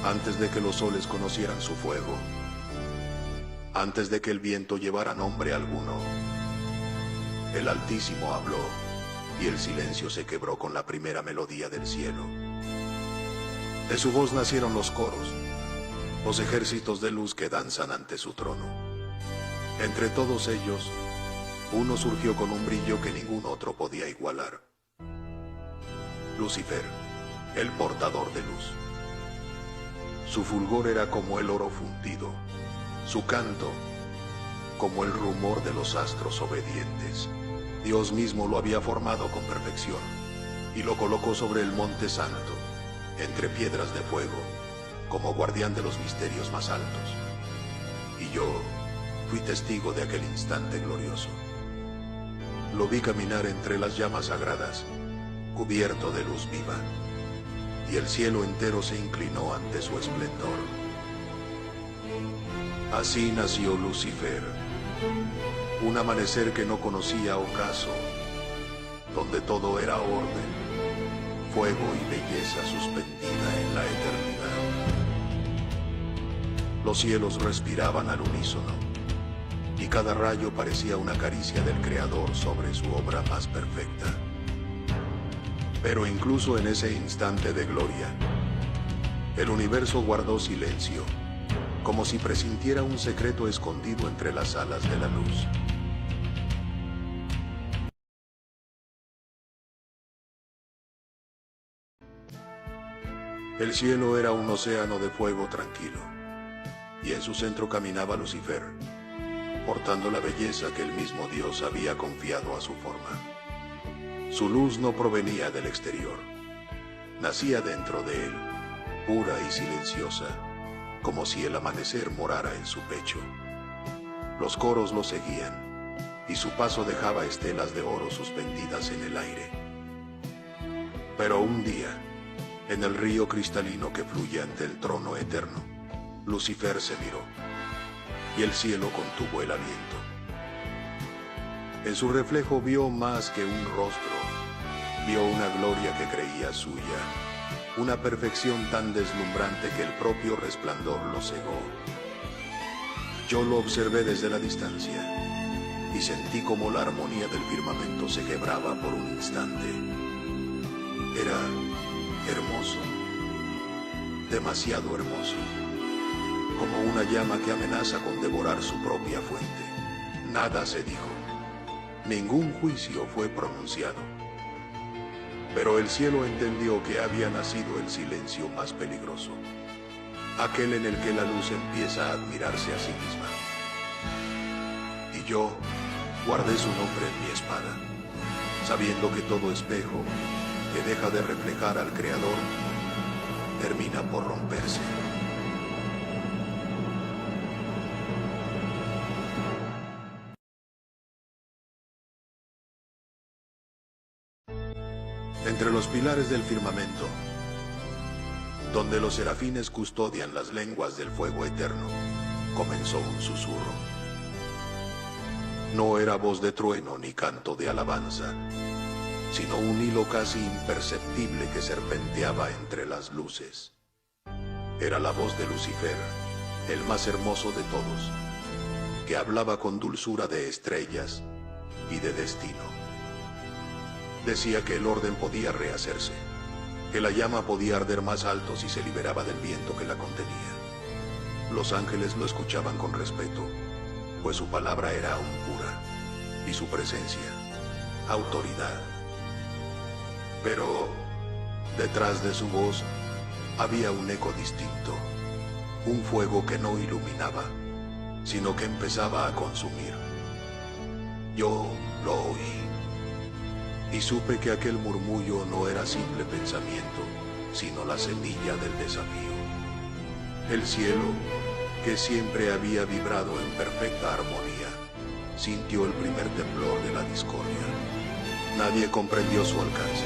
antes de que los soles conocieran su fuego, antes de que el viento llevara nombre alguno, el Altísimo habló, y el silencio se quebró con la primera melodía del cielo. De su voz nacieron los coros, los ejércitos de luz que danzan ante su trono. Entre todos ellos, uno surgió con un brillo que ningún otro podía igualar. Lucifer, el portador de luz. Su fulgor era como el oro fundido, su canto como el rumor de los astros obedientes. Dios mismo lo había formado con perfección y lo colocó sobre el monte santo, entre piedras de fuego, como guardián de los misterios más altos. Y yo fui testigo de aquel instante glorioso. Lo vi caminar entre las llamas sagradas, cubierto de luz viva, y el cielo entero se inclinó ante su esplendor. Así nació Lucifer, un amanecer que no conocía ocaso, donde todo era orden, fuego y belleza suspendida en la eternidad. Los cielos respiraban al unísono, y cada rayo parecía una caricia del Creador sobre su obra más perfecta. Pero incluso en ese instante de gloria, el universo guardó silencio, como si presintiera un secreto escondido entre las alas de la luz. El cielo era un océano de fuego tranquilo, y en su centro caminaba Lucifer, portando la belleza que el mismo Dios había confiado a su forma. Su luz no provenía del exterior, nacía dentro de él, pura y silenciosa, como si el amanecer morara en su pecho. Los coros lo seguían, y su paso dejaba estelas de oro suspendidas en el aire. Pero un día, en el río cristalino que fluye ante el trono eterno, Lucifer se miró, y el cielo contuvo el aliento. En su reflejo vio más que un rostro, vio una gloria que creía suya, una perfección tan deslumbrante que el propio resplandor lo cegó. Yo lo observé desde la distancia y sentí como la armonía del firmamento se quebraba por un instante. Era hermoso, demasiado hermoso, como una llama que amenaza con devorar su propia fuente. Nada se dijo, ningún juicio fue pronunciado. Pero el cielo entendió que había nacido el silencio más peligroso, aquel en el que la luz empieza a admirarse a sí misma. Y yo guardé su nombre en mi espada, sabiendo que todo espejo que deja de reflejar al Creador termina por romperse. Entre los pilares del firmamento, donde los serafines custodian las lenguas del fuego eterno, comenzó un susurro. No era voz de trueno ni canto de alabanza, sino un hilo casi imperceptible que serpenteaba entre las luces. Era la voz de Lucifer, el más hermoso de todos, que hablaba con dulzura de estrellas y de destino. Decía que el orden podía rehacerse, que la llama podía arder más alto si se liberaba del viento que la contenía. Los ángeles lo escuchaban con respeto, pues su palabra era aún pura, y su presencia, autoridad. Pero detrás de su voz había un eco distinto, un fuego que no iluminaba, sino que empezaba a consumir. Yo lo oí, y supe que aquel murmullo no era simple pensamiento, sino la semilla del desafío. El cielo, que siempre había vibrado en perfecta armonía, sintió el primer temblor de la discordia. Nadie comprendió su alcance.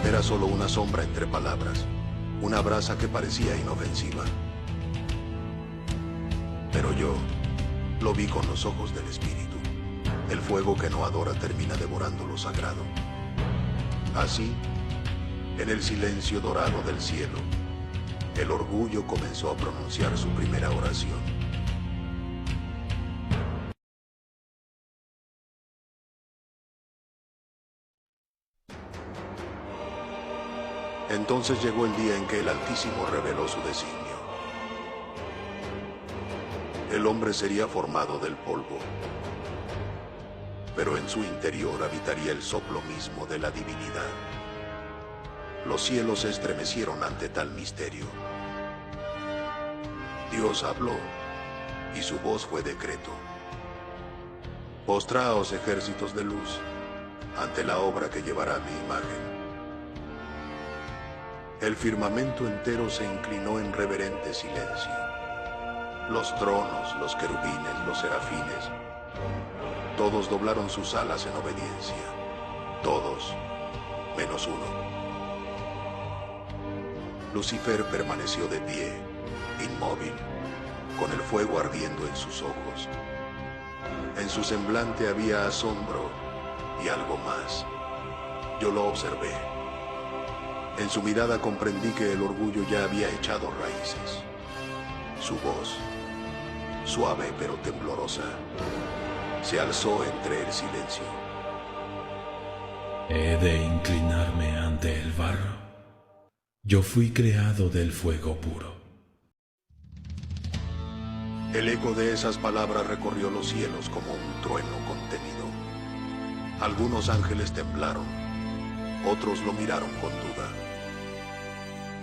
Era solo una sombra entre palabras, una brasa que parecía inofensiva. Pero yo lo vi con los ojos del espíritu. El fuego que no adora termina devorando lo sagrado. Así, en el silencio dorado del cielo, el orgullo comenzó a pronunciar su primera oración. Entonces llegó el día en que el Altísimo reveló su designio. El hombre sería formado del polvo, pero en su interior habitaría el soplo mismo de la divinidad. Los cielos se estremecieron ante tal misterio. Dios habló, y su voz fue decreto. Postraos, ejércitos de luz, ante la obra que llevará mi imagen. El firmamento entero se inclinó en reverente silencio. Los tronos, los querubines, los serafines, todos doblaron sus alas en obediencia. Todos, menos uno. Lucifer permaneció de pie, inmóvil, con el fuego ardiendo en sus ojos. En su semblante había asombro y algo más. Yo lo observé. En su mirada comprendí que el orgullo ya había echado raíces. Su voz, suave pero temblorosa, se alzó entre el silencio. ¿He de inclinarme ante el barro? Yo fui creado del fuego puro. El eco de esas palabras recorrió los cielos como un trueno contenido. Algunos ángeles temblaron, otros lo miraron con duda.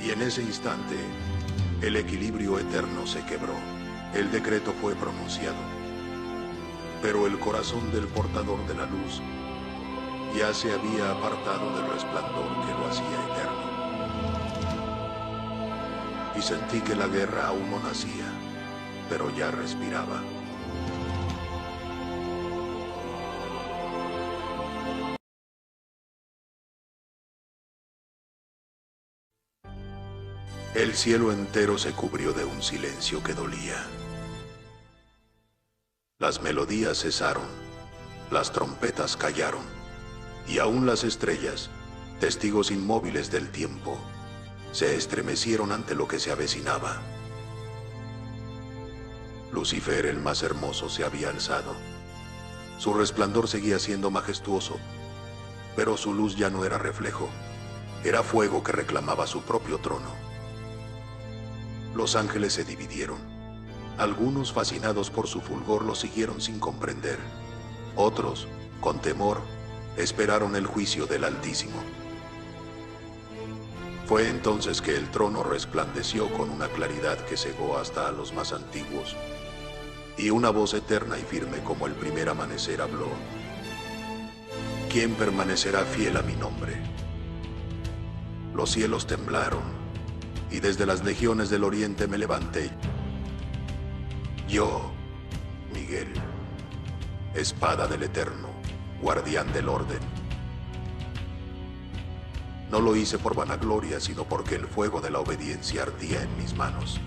Y en ese instante, el equilibrio eterno se quebró. El decreto fue pronunciado. Pero el corazón del portador de la luz ya se había apartado del resplandor que lo hacía eterno. Y sentí que la guerra aún no nacía, pero ya respiraba. El cielo entero se cubrió de un silencio que dolía. Las melodías cesaron, las trompetas callaron, y aún las estrellas, testigos inmóviles del tiempo, se estremecieron ante lo que se avecinaba. Lucifer, el más hermoso, se había alzado. Su resplandor seguía siendo majestuoso, pero su luz ya no era reflejo, era fuego que reclamaba su propio trono. Los ángeles se dividieron. Algunos, fascinados por su fulgor, lo siguieron sin comprender. Otros, con temor, esperaron el juicio del Altísimo. Fue entonces que el trono resplandeció con una claridad que cegó hasta a los más antiguos, y una voz eterna y firme como el primer amanecer habló: ¿Quién permanecerá fiel a mi nombre? Los cielos temblaron, y desde las legiones del oriente me levanté. Yo, Miguel, espada del Eterno, guardián del orden. No lo hice por vanagloria, sino porque el fuego de la obediencia ardía en mis manos.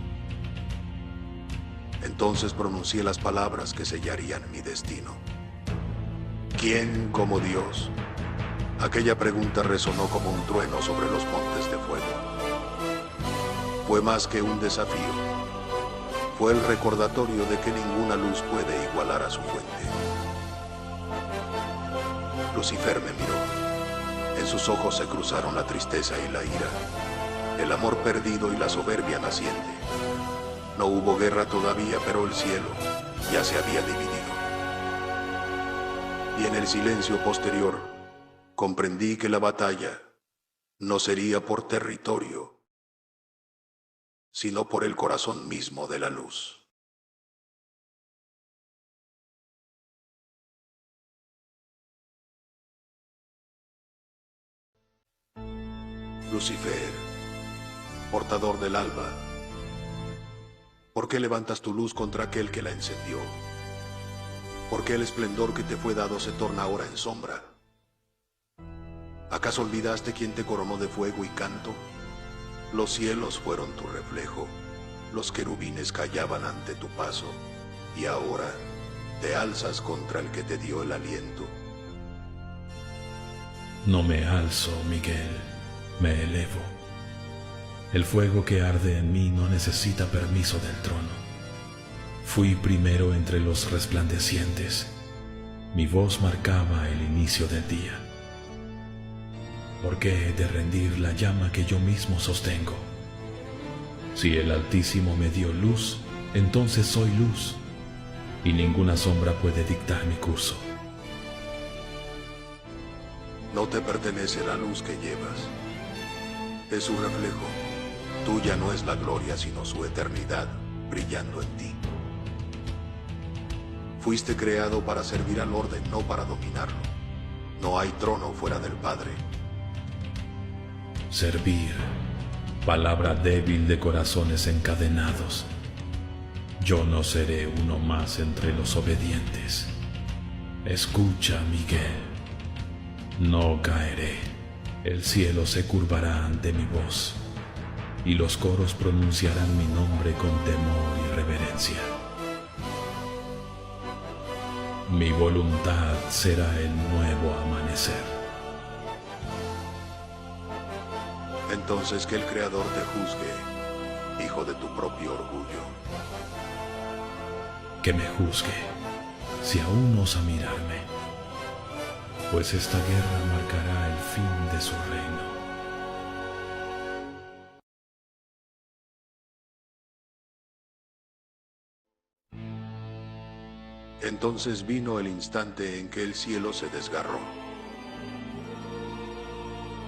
Entonces pronuncié las palabras que sellarían mi destino. ¿Quién como Dios? Aquella pregunta resonó como un trueno sobre los montes de fuego. Fue más que un desafío. Fue el recordatorio de que ninguna luz puede igualar a su fuente. Lucifer me miró. En sus ojos se cruzaron la tristeza y la ira, el amor perdido y la soberbia naciente. No hubo guerra todavía, pero el cielo ya se había dividido. Y en el silencio posterior, comprendí que la batalla no sería por territorio, sino por el corazón mismo de la luz. Lucifer, portador del alba, ¿por qué levantas tu luz contra aquel que la encendió? ¿Por qué el esplendor que te fue dado se torna ahora en sombra? ¿Acaso olvidaste quién te coronó de fuego y canto? Los cielos fueron tu reflejo, los querubines callaban ante tu paso, y ahora te alzas contra el que te dio el aliento. No me alzo, Miguel, me elevo. El fuego que arde en mí no necesita permiso del trono. Fui primero entre los resplandecientes. Mi voz marcaba el inicio del día. ¿Por qué he de rendir la llama que yo mismo sostengo? Si el Altísimo me dio luz, entonces soy luz, y ninguna sombra puede dictar mi curso. No te pertenece la luz que llevas. Es su reflejo. Tuya no es la gloria, sino su eternidad brillando en ti. Fuiste creado para servir al orden, no para dominarlo. No hay trono fuera del Padre. Servir, palabra débil de corazones encadenados. Yo no seré uno más entre los obedientes. Escucha, Miguel. No caeré. El cielo se curvará ante mi voz, y los coros pronunciarán mi nombre con temor y reverencia. Mi voluntad será el nuevo amanecer. Entonces que el Creador te juzgue, hijo de tu propio orgullo. Que me juzgue, si aún osa mirarme, pues esta guerra marcará el fin de su reino. Entonces vino el instante en que el cielo se desgarró.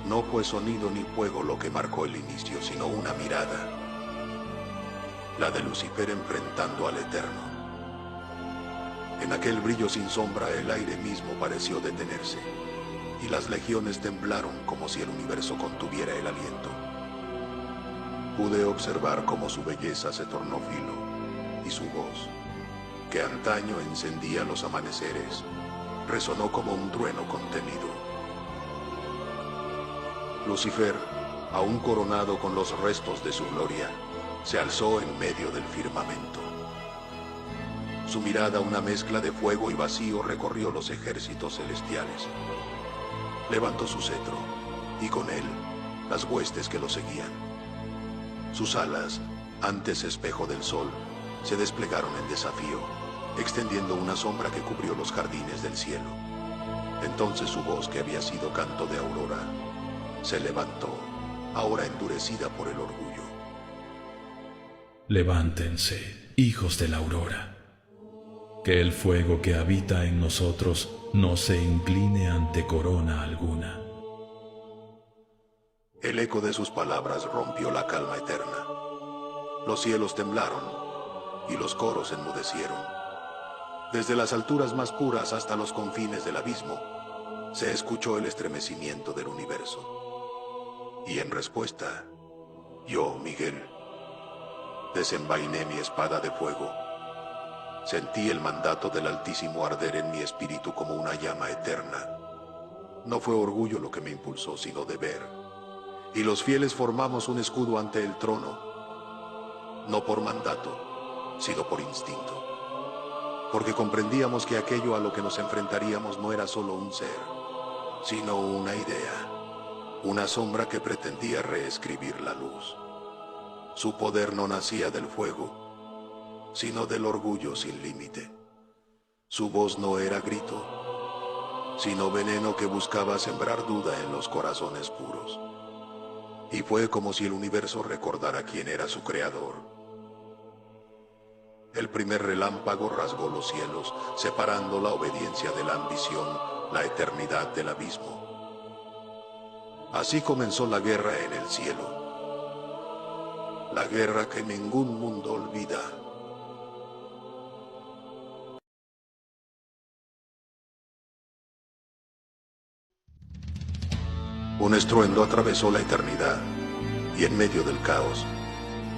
No fue sonido ni fuego lo que marcó el inicio, sino una mirada, la de Lucifer enfrentando al Eterno. En aquel brillo sin sombra el aire mismo pareció detenerse, y las legiones temblaron como si el universo contuviera el aliento. Pude observar cómo su belleza se tornó filo, y su voz, que antaño encendía los amaneceres, resonó como un trueno contenido. Lucifer, aún coronado con los restos de su gloria, se alzó en medio del firmamento. Su mirada, una mezcla de fuego y vacío, recorrió los ejércitos celestiales. Levantó su cetro, y con él las huestes que lo seguían. Sus alas, antes espejo del sol, se desplegaron en desafío, extendiendo una sombra que cubrió los jardines del cielo. Entonces su voz, que había sido canto de aurora, se levantó, ahora endurecida por el orgullo. Levántense, hijos de la aurora, que el fuego que habita en nosotros no se incline ante corona alguna. El eco de sus palabras rompió la calma eterna. Los cielos temblaron y los coros enmudecieron. Desde las alturas más puras hasta los confines del abismo, se escuchó el estremecimiento del universo. Y en respuesta, yo, Miguel, desenvainé mi espada de fuego. Sentí el mandato del Altísimo arder en mi espíritu como una llama eterna. No fue orgullo lo que me impulsó, sino deber. Y los fieles formamos un escudo ante el trono, no por mandato, sino por instinto. Porque comprendíamos que aquello a lo que nos enfrentaríamos no era solo un ser, sino una idea. Una sombra que pretendía reescribir la luz. Su poder no nacía del fuego, sino del orgullo sin límite. Su voz no era grito, sino veneno que buscaba sembrar duda en los corazones puros. Y fue como si el universo recordara quién era su creador. El primer relámpago rasgó los cielos, separando la obediencia de la ambición, la eternidad del abismo. Así comenzó la guerra en el cielo, la guerra que ningún mundo olvida. Un estruendo atravesó la eternidad, y en medio del caos,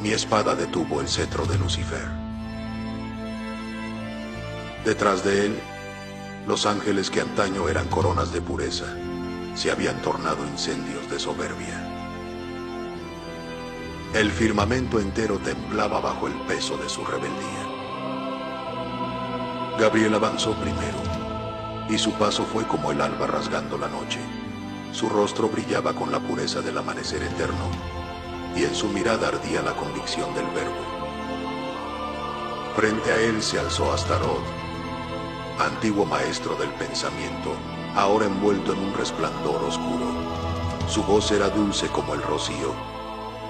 mi espada detuvo el cetro de Lucifer. Detrás de él, los ángeles que antaño eran coronas de pureza, se habían tornado incendios de soberbia. El firmamento entero temblaba bajo el peso de su rebeldía. Gabriel avanzó primero, y su paso fue como el alba rasgando la noche. Su rostro brillaba con la pureza del amanecer eterno, y en su mirada ardía la convicción del Verbo. Frente a él se alzó Astaroth, antiguo maestro del pensamiento, ahora envuelto en un resplandor oscuro. Su voz era dulce como el rocío,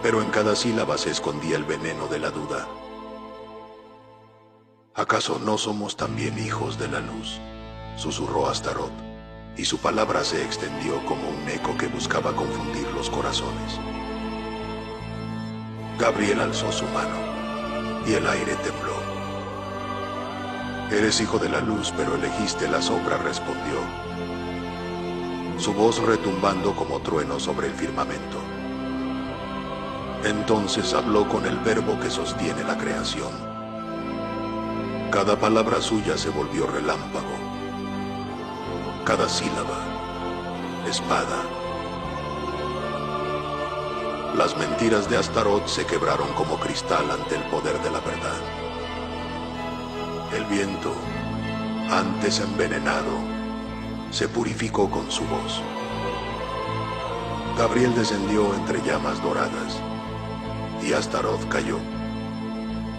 pero en cada sílaba se escondía el veneno de la duda. ¿Acaso no somos también hijos de la luz?, susurró Astaroth, y su palabra se extendió como un eco que buscaba confundir los corazones. Gabriel alzó su mano, y el aire tembló. Eres hijo de la luz, pero elegiste la sombra, respondió, su voz retumbando como trueno sobre el firmamento. Entonces habló con el Verbo que sostiene la creación. Cada palabra suya se volvió relámpago, cada sílaba, espada. Las mentiras de Astaroth se quebraron como cristal ante el poder de la verdad. El viento, antes envenenado, se purificó con su voz. Gabriel descendió entre llamas doradas, y Astaroth cayó,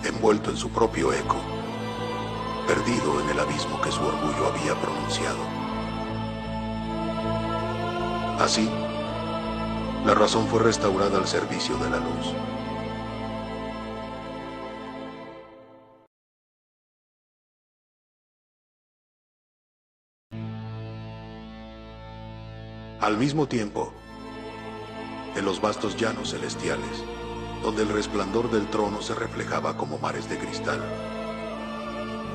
envuelto en su propio eco, perdido en el abismo que su orgullo había pronunciado. Así, la razón fue restaurada al servicio de la luz. Al mismo tiempo, en los vastos llanos celestiales, donde el resplandor del trono se reflejaba como mares de cristal,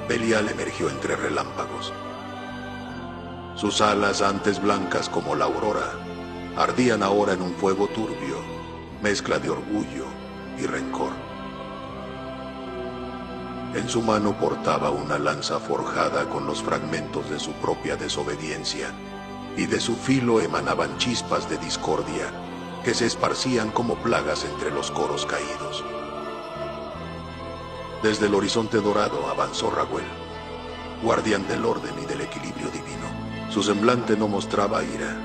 Belial emergió entre relámpagos. Sus alas, antes blancas como la aurora, ardían ahora en un fuego turbio, mezcla de orgullo y rencor. En su mano portaba una lanza forjada con los fragmentos de su propia desobediencia, y de su filo emanaban chispas de discordia que se esparcían como plagas entre los coros caídos. Desde el horizonte dorado avanzó Raguel, guardián del orden y del equilibrio divino. Su semblante no mostraba ira,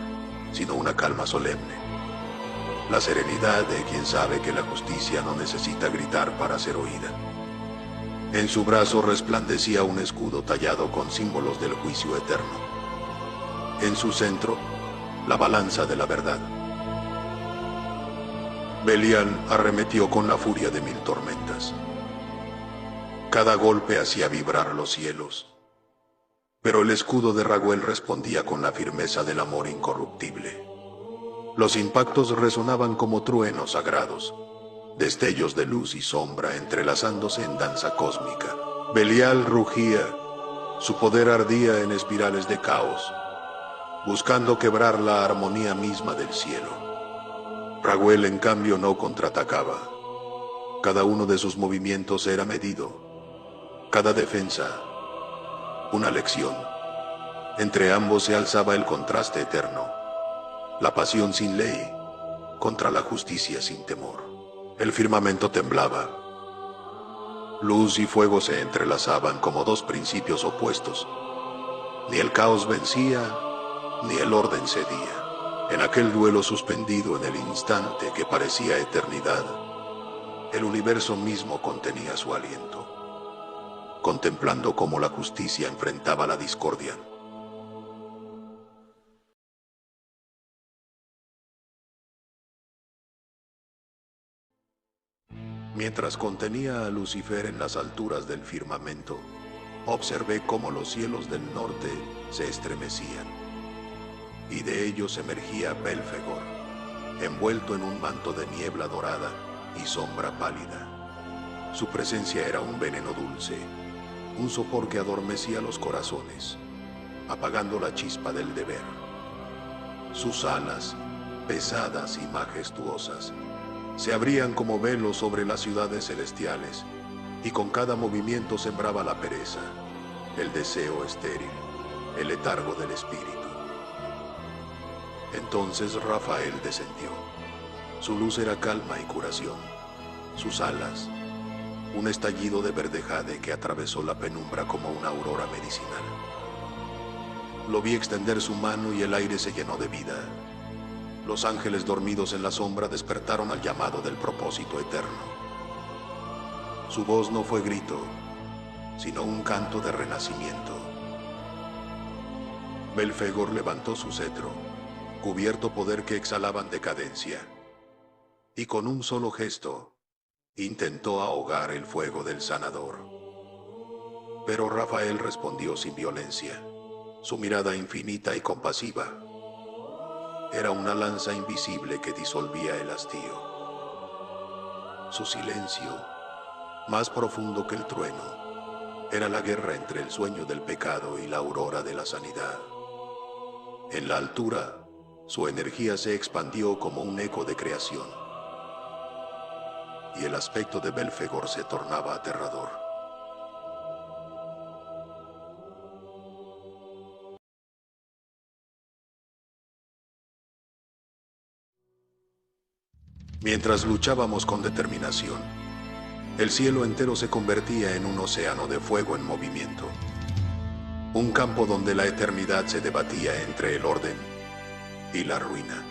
sino una calma solemne, la serenidad de quien sabe que la justicia no necesita gritar para ser oída. En su brazo resplandecía un escudo tallado con símbolos del juicio eterno. En su centro, la balanza de la verdad. Belial arremetió con la furia de 1000 tormentas. Cada golpe hacía vibrar los cielos, pero el escudo de Raguel respondía con la firmeza del amor incorruptible. Los impactos resonaban como truenos sagrados, destellos de luz y sombra entrelazándose en danza cósmica. Belial rugía, su poder ardía en espirales de caos, buscando quebrar la armonía misma del cielo. Raguel, en cambio, no contraatacaba. Cada uno de sus movimientos era medido, cada defensa una lección. Entre ambos se alzaba el contraste eterno, la pasión sin ley contra la justicia sin temor. El firmamento temblaba. Luz y fuego se entrelazaban como dos principios opuestos. Ni el caos vencía, ni el orden cedía. En aquel duelo suspendido en el instante que parecía eternidad, el universo mismo contenía su aliento, contemplando cómo la justicia enfrentaba la discordia. Mientras contenía a Lucifer en las alturas del firmamento, observé cómo los cielos del norte se estremecían, y de ellos emergía Belfegor, envuelto en un manto de niebla dorada y sombra pálida. Su presencia era un veneno dulce, un sopor que adormecía los corazones, apagando la chispa del deber. Sus alas, pesadas y majestuosas, se abrían como velos sobre las ciudades celestiales, y con cada movimiento sembraba la pereza, el deseo estéril, el letargo del espíritu. Entonces Rafael descendió. Su luz era calma y curación, sus alas, un estallido de verde jade que atravesó la penumbra como una aurora medicinal. Lo vi extender su mano y el aire se llenó de vida. Los ángeles dormidos en la sombra despertaron al llamado del propósito eterno. Su voz no fue grito, sino un canto de renacimiento. Belfegor levantó su cetro, cubierto poder que exhalaban decadencia, y con un solo gesto intentó ahogar el fuego del sanador. Pero Rafael respondió sin violencia. Su mirada infinita y compasiva era una lanza invisible que disolvía el hastío. Su silencio, más profundo que el trueno, era la guerra entre el sueño del pecado y la aurora de la sanidad. En la altura, su energía se expandió como un eco de creación, y el aspecto de Belfegor se tornaba aterrador. Mientras luchábamos con determinación, el cielo entero se convertía en un océano de fuego en movimiento. Un campo donde la eternidad se debatía entre el orden y la ruina.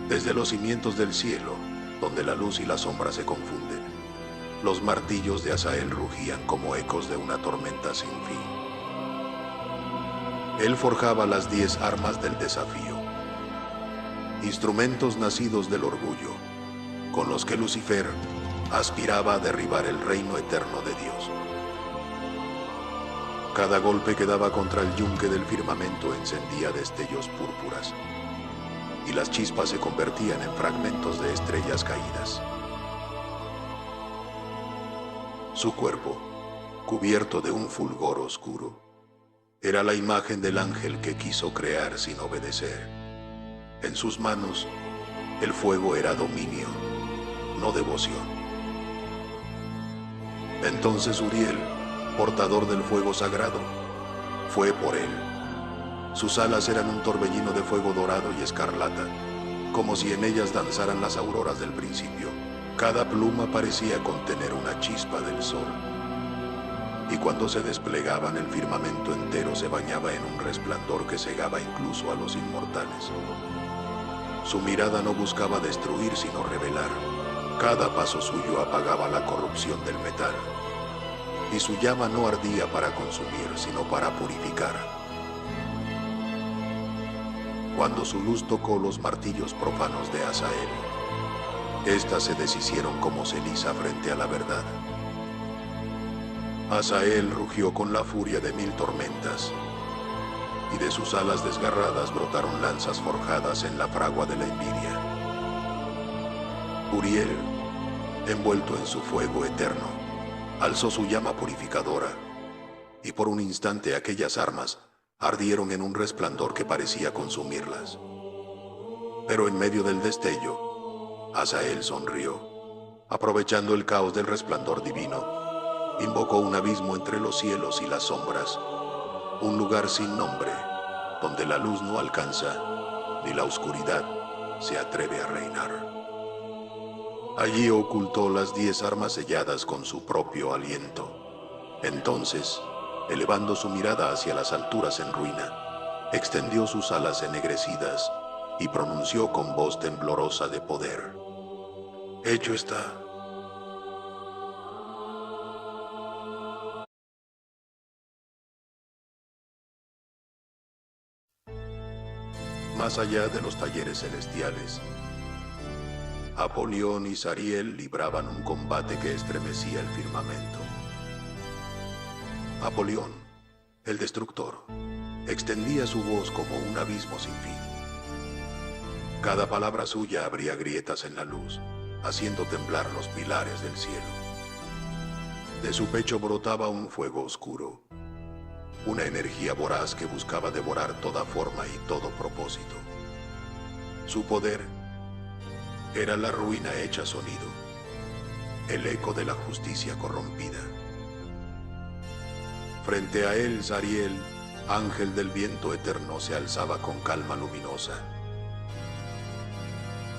Desde los cimientos del cielo, donde la luz y la sombra se confunden, los martillos de Azael rugían como ecos de una tormenta sin fin. Él forjaba las 10 armas del desafío, instrumentos nacidos del orgullo, con los que Lucifer aspiraba a derribar el reino eterno de Dios. Cada golpe que daba contra el yunque del firmamento encendía destellos púrpuras, y las chispas se convertían en fragmentos de estrellas caídas. Su cuerpo, cubierto de un fulgor oscuro, era la imagen del ángel que quiso crear sin obedecer. En sus manos, el fuego era dominio, no devoción. Entonces Uriel, portador del fuego sagrado, fue por él. Sus alas eran un torbellino de fuego dorado y escarlata, como si en ellas danzaran las auroras del principio. Cada pluma parecía contener una chispa del sol, y cuando se desplegaban el firmamento entero se bañaba en un resplandor que cegaba incluso a los inmortales. Su mirada no buscaba destruir sino revelar. Cada paso suyo apagaba la corrupción del metal, y su llama no ardía para consumir sino para purificar. Cuando su luz tocó los martillos profanos de Azael, éstas se deshicieron como ceniza frente a la verdad. Azael rugió con la furia de 1000 tormentas, y de sus alas desgarradas brotaron lanzas forjadas en la fragua de la envidia. Uriel, envuelto en su fuego eterno, alzó su llama purificadora, y por un instante aquellas armas ardieron en un resplandor que parecía consumirlas. Pero en medio del destello, Azael sonrió. Aprovechando el caos del resplandor divino, invocó un abismo entre los cielos y las sombras, un lugar sin nombre, donde la luz no alcanza, ni la oscuridad se atreve a reinar. Allí ocultó las 10 armas selladas con su propio aliento. Entonces, elevando su mirada hacia las alturas en ruina, extendió sus alas ennegrecidas y pronunció con voz temblorosa de poder: «Hecho está». Más allá de los talleres celestiales, Apolión y Zariel libraban un combate que estremecía el firmamento. Apolión, el destructor, extendía su voz como un abismo sin fin. Cada palabra suya abría grietas en la luz, haciendo temblar los pilares del cielo. De su pecho brotaba un fuego oscuro, una energía voraz que buscaba devorar toda forma y todo propósito. Su poder era la ruina hecha sonido, el eco de la justicia corrompida. Frente a él, Zariel, ángel del viento eterno, se alzaba con calma luminosa.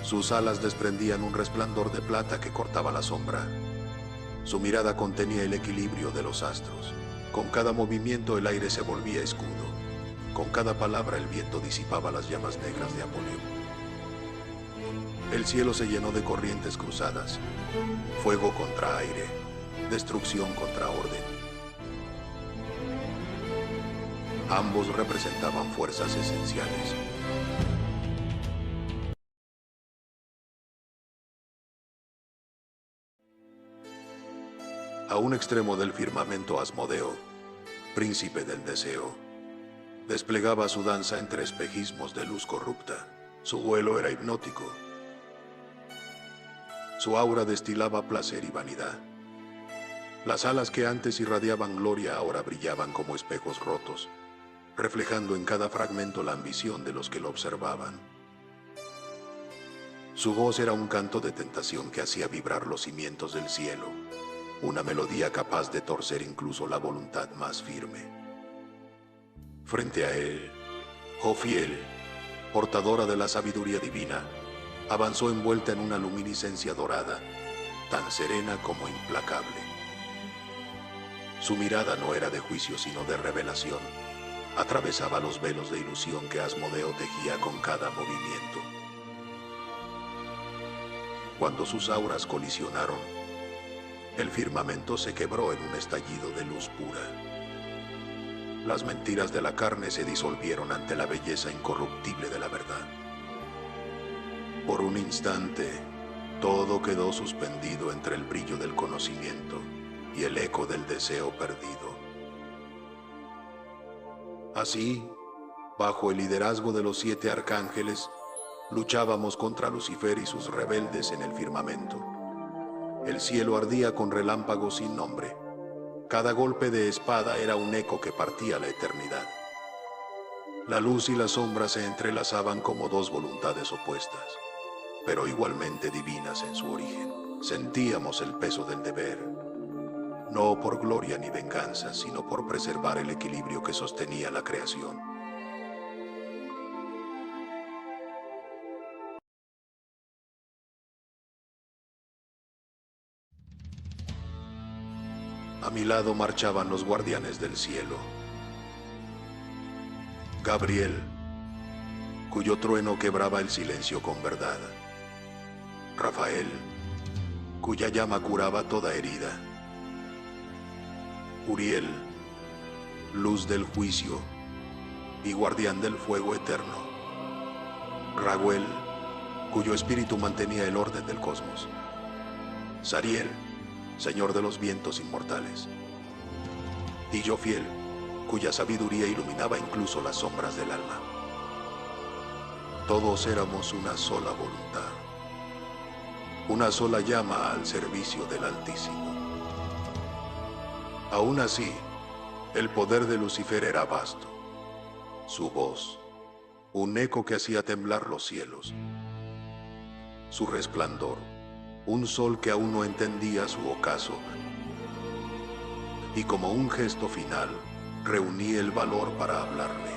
Sus alas desprendían un resplandor de plata que cortaba la sombra. Su mirada contenía el equilibrio de los astros. Con cada movimiento el aire se volvía escudo, Con cada palabra el viento disipaba las llamas negras de Apoleo. El cielo se llenó de corrientes cruzadas, fuego contra aire, destrucción contra orden. Ambos representaban fuerzas esenciales. A un extremo del firmamento, Asmodeo, príncipe del deseo, desplegaba su danza entre espejismos de luz corrupta. Su vuelo era hipnótico. Su aura destilaba placer y vanidad. Las alas que antes irradiaban gloria ahora brillaban como espejos rotos, reflejando en cada fragmento la ambición de los que lo observaban. Su voz era un canto de tentación que hacía vibrar los cimientos del cielo, una melodía capaz de torcer incluso la voluntad más firme. Frente a él, Jophiel, portadora de la sabiduría divina, avanzó envuelta en una luminiscencia dorada, tan serena como implacable. Su mirada no era de juicio sino de revelación. Atravesaba los velos de ilusión que Asmodeo tejía con cada movimiento. Cuando sus auras colisionaron, el firmamento se quebró en un estallido de luz pura. Las mentiras de la carne se disolvieron ante la belleza incorruptible de la verdad. Por un instante, todo quedó suspendido entre el brillo del conocimiento y el eco del deseo perdido. Así, bajo el liderazgo de los 7 arcángeles, luchábamos contra Lucifer y sus rebeldes en el firmamento. El cielo ardía con relámpagos sin nombre. Cada golpe de espada era un eco que partía la eternidad. La luz y la sombra se entrelazaban como dos voluntades opuestas, pero igualmente divinas en su origen. Sentíamos el peso del deber, no por gloria ni venganza, sino por preservar el equilibrio que sostenía la creación. A mi lado marchaban los guardianes del cielo. Gabriel, cuyo trueno quebraba el silencio con verdad. Rafael, cuya llama curaba toda herida. Uriel, luz del juicio y guardián del fuego eterno. Raguel, cuyo espíritu mantenía el orden del cosmos. Sariel, señor de los vientos inmortales. Y Jophiel, cuya sabiduría iluminaba incluso las sombras del alma. Todos éramos una sola voluntad, una sola llama al servicio del Altísimo. Aún así, el poder de Lucifer era vasto. Su voz, un eco que hacía temblar los cielos. Su resplandor, un sol que aún no entendía su ocaso. Y como un gesto final, reuní el valor para hablarle.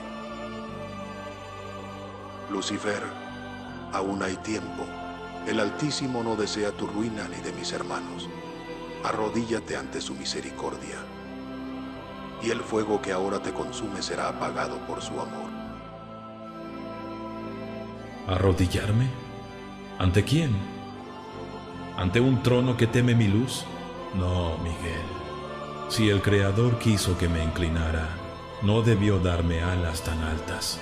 Lucifer, aún hay tiempo. El Altísimo no desea tu ruina ni de mis hermanos. Arrodíllate ante su misericordia, y el fuego que ahora te consume será apagado por su amor. ¿Arrodillarme? ¿Ante quién? ¿Ante un trono que teme mi luz? No, Miguel. Si el Creador quiso que me inclinara, no debió darme alas tan altas.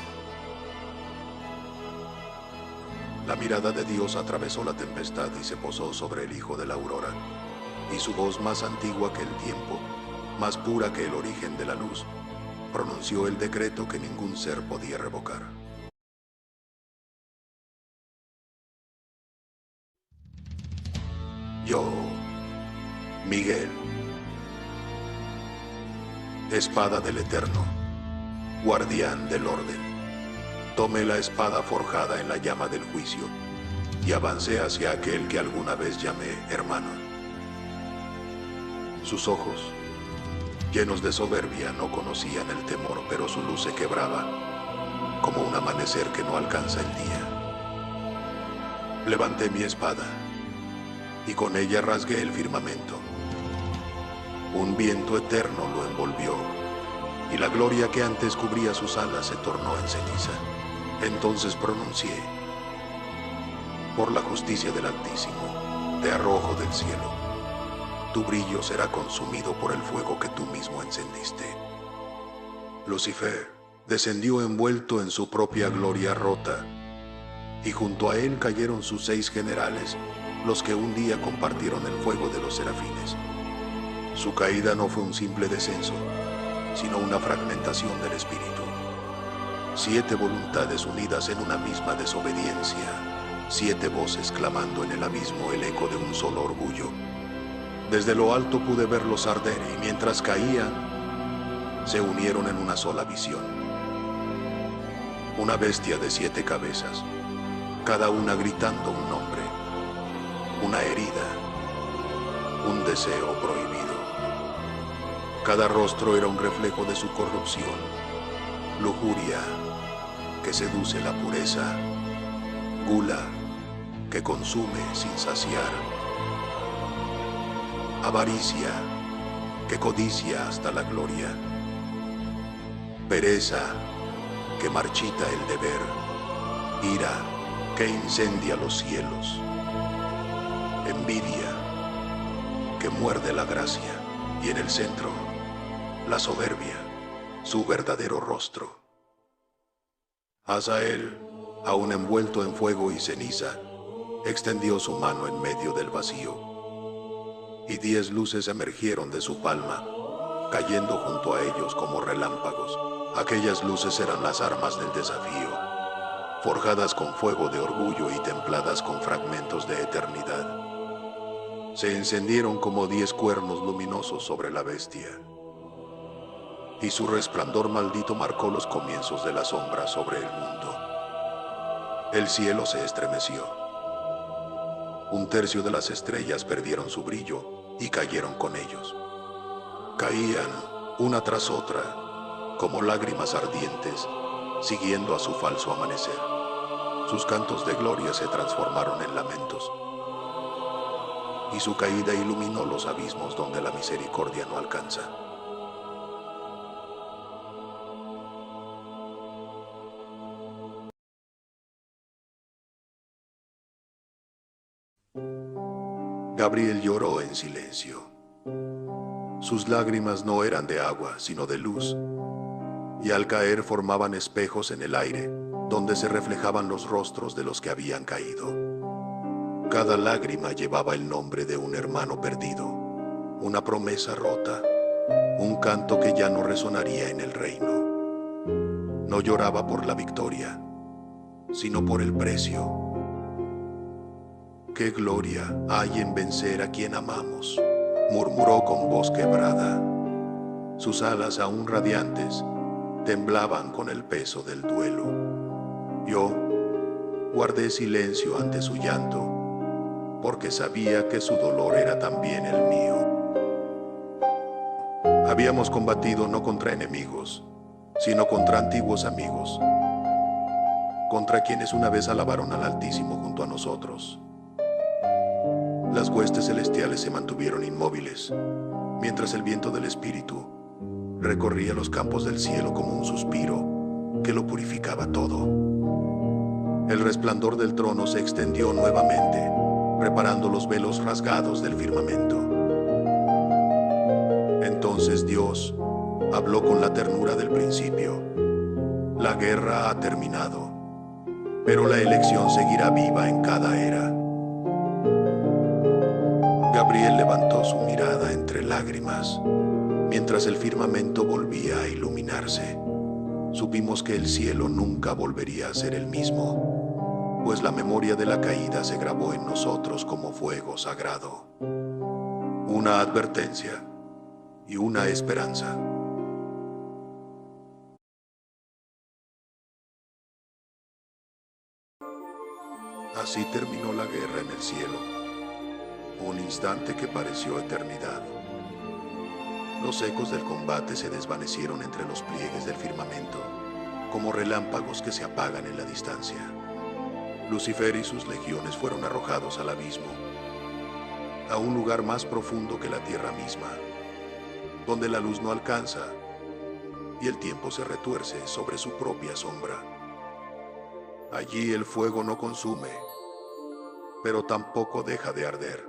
La mirada de Dios atravesó la tempestad y se posó sobre el hijo de la aurora. Y su voz, más antigua que el tiempo, más pura que el origen de la luz, pronunció el decreto que ningún ser podía revocar. Yo, Miguel, espada del Eterno, guardián del orden, tomé la espada forjada en la llama del juicio y avancé hacia aquel que alguna vez llamé hermano. Sus ojos, llenos de soberbia, no conocían el temor, pero su luz se quebraba, como un amanecer que no alcanza el día. Levanté mi espada, y con ella rasgué el firmamento. Un viento eterno lo envolvió, y la gloria que antes cubría sus alas se tornó en ceniza. Entonces pronuncié: por la justicia del Altísimo, te arrojo del cielo. Tu brillo será consumido por el fuego que tú mismo encendiste. Lucifer descendió envuelto en su propia gloria rota, y junto a él cayeron sus 6 generales, los que un día compartieron el fuego de los serafines. Su caída no fue un simple descenso, sino una fragmentación del espíritu. 7 voluntades unidas en una misma desobediencia, 7 voces clamando en el abismo el eco de un solo orgullo. Desde lo alto pude verlos arder y mientras caían, se unieron en una sola visión. Una bestia de 7 cabezas, cada una gritando un nombre, una herida, un deseo prohibido. Cada rostro era un reflejo de su corrupción, lujuria que seduce la pureza, gula que consume sin saciar, avaricia que codicia hasta la gloria, pereza que marchita el deber, ira que incendia los cielos, envidia que muerde la gracia, y en el centro, la soberbia, su verdadero rostro. Azael, aún envuelto en fuego y ceniza, extendió su mano en medio del vacío, y 10 luces emergieron de su palma, cayendo junto a ellos como relámpagos. Aquellas luces eran las armas del desafío, forjadas con fuego de orgullo y templadas con fragmentos de eternidad. Se encendieron como 10 cuernos luminosos sobre la bestia, y su resplandor maldito marcó los comienzos de la sombra sobre el mundo. El cielo se estremeció. 1/3 de las estrellas perdieron su brillo y cayeron con ellos. Caían una tras otra, como lágrimas ardientes, siguiendo a su falso amanecer. Sus cantos de gloria se transformaron en lamentos, y su caída iluminó los abismos donde la misericordia no alcanza. Gabriel lloró en silencio. Sus lágrimas no eran de agua, sino de luz, y al caer formaban espejos en el aire, donde se reflejaban los rostros de los que habían caído. Cada lágrima llevaba el nombre de un hermano perdido, una promesa rota, un canto que ya no resonaría en el reino. No lloraba por la victoria, sino por el precio. ¡Qué gloria hay en vencer a quien amamos!, murmuró con voz quebrada. Sus alas aún radiantes temblaban con el peso del duelo. Yo guardé silencio ante su llanto, porque sabía que su dolor era también el mío. Habíamos combatido no contra enemigos, sino contra antiguos amigos, contra quienes una vez alabaron al Altísimo junto a nosotros. Las huestes celestiales se mantuvieron inmóviles, mientras el viento del Espíritu recorría los campos del cielo como un suspiro que lo purificaba todo. El resplandor del trono se extendió nuevamente, preparando los velos rasgados del firmamento. Entonces Dios habló con la ternura del principio. La guerra ha terminado, pero la elección seguirá viva en cada era. Gabriel levantó su mirada entre lágrimas, mientras el firmamento volvía a iluminarse. Supimos que el cielo nunca volvería a ser el mismo, pues la memoria de la caída se grabó en nosotros como fuego sagrado. Una advertencia y una esperanza. Así terminó la guerra en el cielo. Un instante que pareció eternidad. Los ecos del combate se desvanecieron entre los pliegues del firmamento, como relámpagos que se apagan en la distancia. Lucifer y sus legiones fueron arrojados al abismo, a un lugar más profundo que la tierra misma, donde la luz no alcanza y el tiempo se retuerce sobre su propia sombra. Allí el fuego no consume, pero tampoco deja de arder.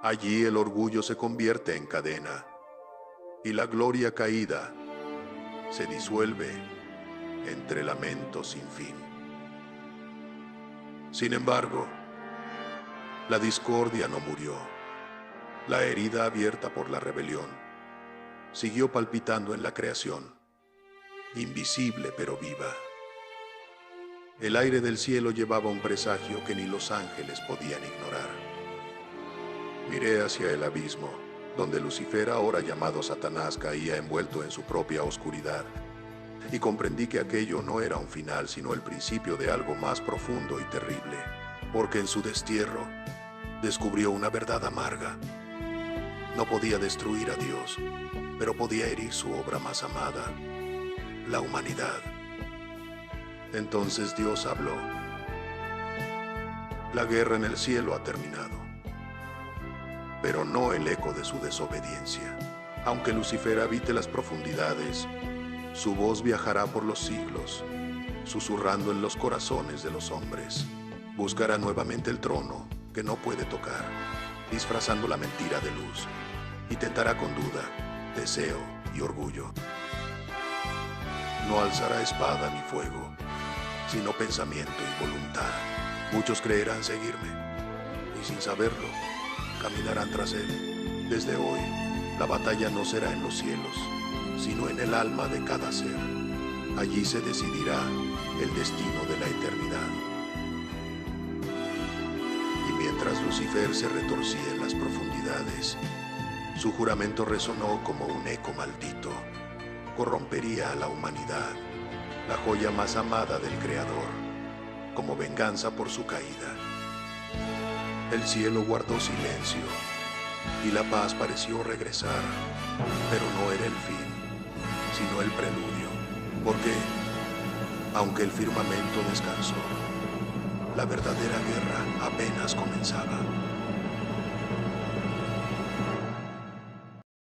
Allí el orgullo se convierte en cadena, y la gloria caída se disuelve entre lamentos sin fin. Sin embargo, la discordia no murió. La herida abierta por la rebelión siguió palpitando en la creación, invisible pero viva. El aire del cielo llevaba un presagio que ni los ángeles podían ignorar. Miré hacia el abismo, donde Lucifer, ahora llamado Satanás, caía envuelto en su propia oscuridad, y comprendí que aquello no era un final, sino el principio de algo más profundo y terrible, porque en su destierro descubrió una verdad amarga. No podía destruir a Dios, pero podía herir su obra más amada, la humanidad. Entonces Dios habló. La guerra en el cielo ha terminado, pero no el eco de su desobediencia. Aunque Lucifer habite las profundidades, su voz viajará por los siglos, susurrando en los corazones de los hombres. Buscará nuevamente el trono que no puede tocar, disfrazando la mentira de luz, y tentará con duda, deseo y orgullo. No alzará espada ni fuego, sino pensamiento y voluntad. Muchos creerán seguirme, y sin saberlo, caminarán tras él. Desde hoy, la batalla no será en los cielos, sino en el alma de cada ser. Allí se decidirá el destino de la eternidad. Y mientras Lucifer se retorcía en las profundidades, su juramento resonó como un eco maldito. Corrompería a la humanidad, la joya más amada del Creador, como venganza por su caída. El cielo guardó silencio y la paz pareció regresar, pero no era el fin, sino el preludio, porque, aunque el firmamento descansó, la verdadera guerra apenas comenzaba.